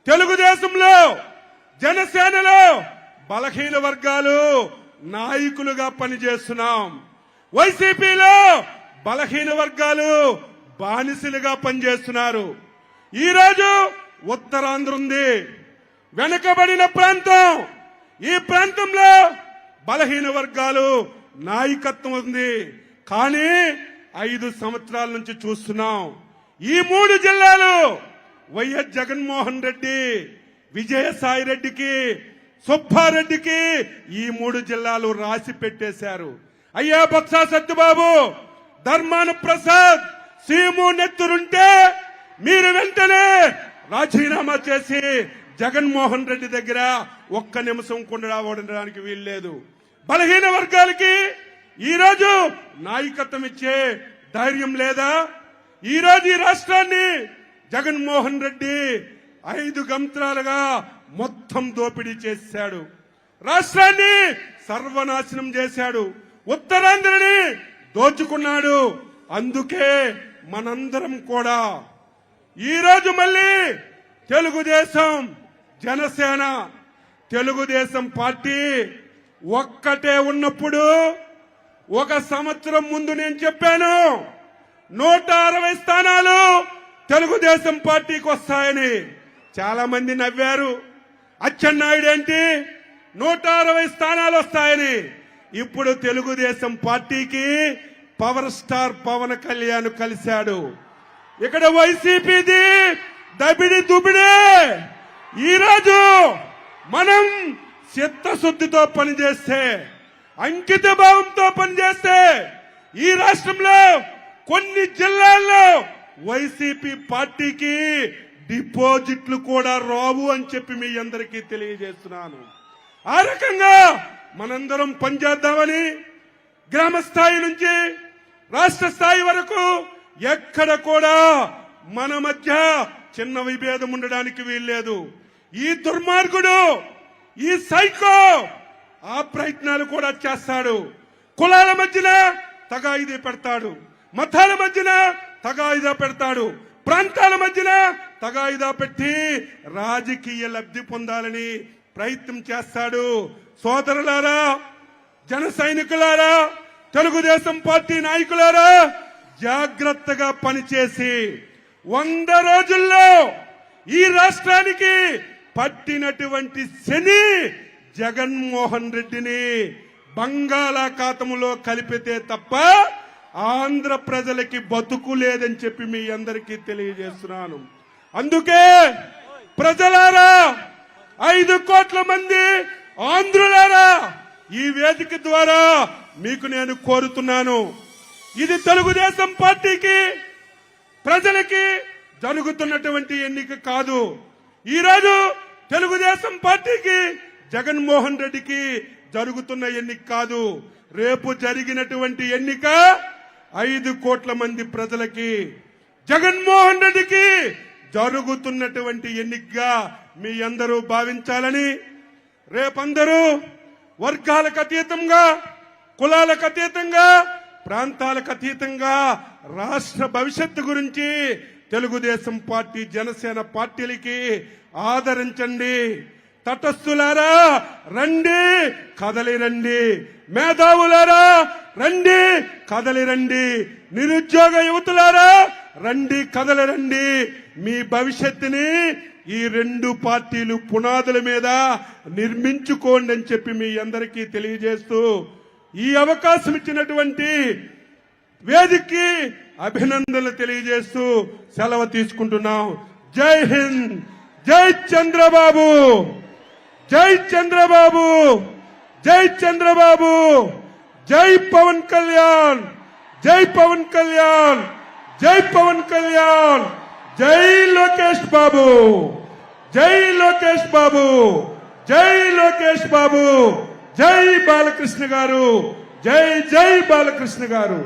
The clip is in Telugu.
తెలుగుదేశంలో జనసేనలో బలహీన వర్గాలు నాయకులుగా పనిచేస్తున్నాం. వైసీపీలో బలహీన వర్గాలు బానిసలుగా పనిచేస్తున్నారు. ఈరోజు ఉత్తరాంధ్ర ఉంది, వెనుకబడిన ప్రాంతం. ఈ ప్రాంతంలో బలహీన వర్గాలు నాయకత్వం ఉంది. కానీ 5 సంవత్సరాల నుంచి చూస్తున్నాం, ఈ 3 జిల్లాలు వైఎస్ జగన్మోహన్ రెడ్డి, విజయసాయి రెడ్డికి, సుబ్బారెడ్డికి ఈ 3 జిల్లాలు రాసి పెట్టేశారు. అయ్యా బొత్స సత్యబాబు, ధర్మాన ప్రసాద్, సీము నెత్తురుంటే మీరు వెంటనే రాజీనామా చేసి జగన్మోహన్ రెడ్డి దగ్గర ఒక్క నిమిషం కూడా ఉండడానికి వీల్లేదు. బలహీన వర్గాలకి ఈరోజు నాయకత్వం ఇచ్చే ధైర్యం లేదా? ఈరోజు ఈ రాష్ట్రాన్ని జగన్మోహన్ రెడ్డి 5 సంవత్సరాలుగా మొత్తం దోపిడీ చేశాడు. రాష్ట్రాన్ని సర్వనాశనం చేశాడు. ఉత్తరాంధ్రని దోచుకున్నాడు. అందుకే మనందరం కూడా ఈరోజు మళ్ళీ తెలుగుదేశం, జనసేన, తెలుగుదేశం పార్టీ ఒక్కటే ఉన్నప్పుడు 1 సంవత్సరం ముందు నేను చెప్పాను 160 స్థానాలు తెలుగుదేశం పార్టీకి వస్తాయని. చాలా మంది నవ్వారు. అచ్చెన్నాయుడు ఏంటి 160 స్థానాలు వస్తాయని. ఇప్పుడు తెలుగుదేశం పార్టీకి పవర్ స్టార్ పవన్ కళ్యాణ్ కలిశాడు. ఇక్కడ వైసీపీది దబిడి దుబిడే. ఈరోజు మనం చిత్తశుద్ధితో పనిచేస్తే, అంకిత భావంతో పనిచేస్తే ఈ రాష్ట్రంలో కొన్ని జిల్లాల్లో వైసీపీ పార్టీకి డిపాజిట్లు కూడా రావు అని చెప్పి మీ అందరికీ తెలియజేస్తున్నాను. ఆ రకంగా మనందరం పనిచేద్దామని గ్రామ స్థాయి నుంచి రాష్ట్ర స్థాయి వరకు ఎక్కడ కూడా మన మధ్య చిన్న విభేదం ఉండడానికి వీల్లేదు. ఈ దుర్మార్గుడు, ఈ సైకో ఆ ప్రయత్నాలు కూడా చేస్తాడు. కులాల మధ్యన తగాయిదా పెడతాడు, మతాల మధ్యన తగాయిదా పెడతాడు, ప్రాంతాల మధ్యన తగాయిదా పెట్టి రాజకీయ లబ్ధి పొందాలని ప్రయత్నం చేస్తాడు. సోదరులారా, జన సైనికులారా, తెలుగుదేశం పార్టీ నాయకులారా, జాగ్రత్తగా పనిచేసి 100 రోజుల్లో ఈ రాష్ట్రానికి పట్టినటువంటి శని జగన్మోహన్ రెడ్డిని బంగాళాఖాతంలో కలిపితే తప్ప ఆంధ్ర ప్రజలకి బతుకు లేదని చెప్పి మీ అందరికీ తెలియజేస్తున్నాను. అందుకే ప్రజలారా, 5 కోట్ల మంది ఆంధ్రులారా, ఈ వేదిక ద్వారా మీకు నేను కోరుతున్నాను, ఇది తెలుగుదేశం పార్టీకి, ప్రజలకి జరుగుతున్నటువంటి ఎన్నిక కాదు. ఈరోజు తెలుగుదేశం పార్టీకి, జగన్మోహన్ రెడ్డికి జరుగుతున్న ఎన్నిక కాదు. రేపు జరిగినటువంటి ఎన్నిక 5 కోట్ల మంది ప్రజలకి, జగన్మోహన్ రెడ్డికి జరుగుతున్నటువంటి ఎన్నికగా మీ అందరూ భావించాలని, రేపందరూ వర్గాలకు అతీతంగా, కులాలకు అతీతంగా, ప్రాంతాలకు అతీతంగా రాష్ట్ర భవిష్యత్తు గురించి తెలుగుదేశం పార్టీ, జనసేన పార్టీలకి ఆదరించండి. తటస్థులారా రండి, కదలి రండి. మేధావులారా రండి, కదలి రండి. నిరుద్యోగ యువతులారా రండి, కదలి రండి. మీ భవిష్యత్తుని ఈ 2 పార్టీలు పునాదుల మీద నిర్మించుకోండి అని చెప్పి మీ అందరికీ తెలియజేస్తూ, ఈ అవకాశం ఇచ్చినటువంటి వేదికకి అభినందనలు తెలియజేస్తూ సెలవు తీసుకుంటున్నాం. జై హింద్, జై చంద్రబాబు, జై చంద్రబాబు, జై చంద్రబాబు, జై పవన్ కళ్యాణ్, జై పవన్ కళ్యాణ్, జై పవన్ కళ్యాణ్, జై లోకేష్ బాబు, జై లోకేష్ బాబు, జై లోకేష్ బాబు, జై బాలకృష్ణ గారు, జై జై బాలకృష్ణ గారు.